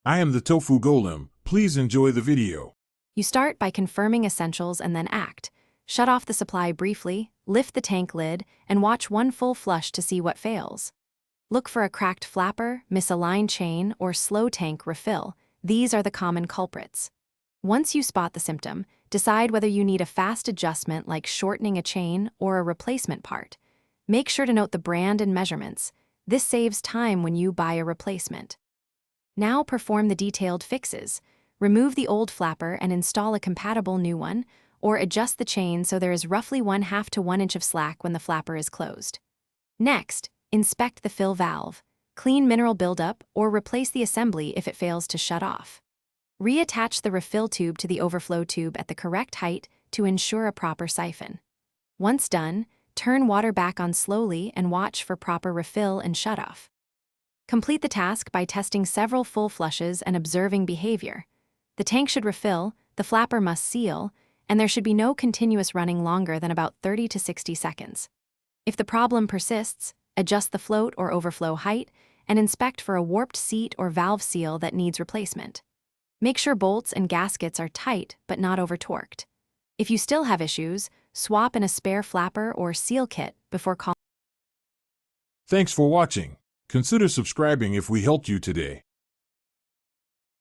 I am the Tofu Golem. Please enjoy the video. You start by confirming essentials and then act. Shut off the supply briefly, lift the tank lid, and watch one full flush to see what fails. Look for a cracked flapper, misaligned chain, or slow tank refill. These are the common culprits. Once you spot the symptom, decide whether you need a fast adjustment like shortening a chain or a replacement part. Make sure to note the brand and measurements. This saves time when you buy a replacement. Now perform the detailed fixes. Remove the old flapper and install a compatible new one, or adjust the chain so there is roughly 1/2 to 1 inch of slack when the flapper is closed. Next, inspect the fill valve. Clean mineral buildup or replace the assembly if it fails to shut off. Reattach the refill tube to the overflow tube at the correct height to ensure a proper siphon. Once done, turn water back on slowly and watch for proper refill and shutoff. Complete the task by testing several full flushes and observing behavior. The tank should refill, the flapper must seal, and there should be no continuous running longer than about 30 to 60 seconds. If the problem persists, adjust the float or overflow height and inspect for a warped seat or valve seal that needs replacement. Make sure bolts and gaskets are tight but not over-torqued. If you still have issues, swap in a spare flapper or seal kit before calling. Thanks for watching. Consider subscribing if we helped you today.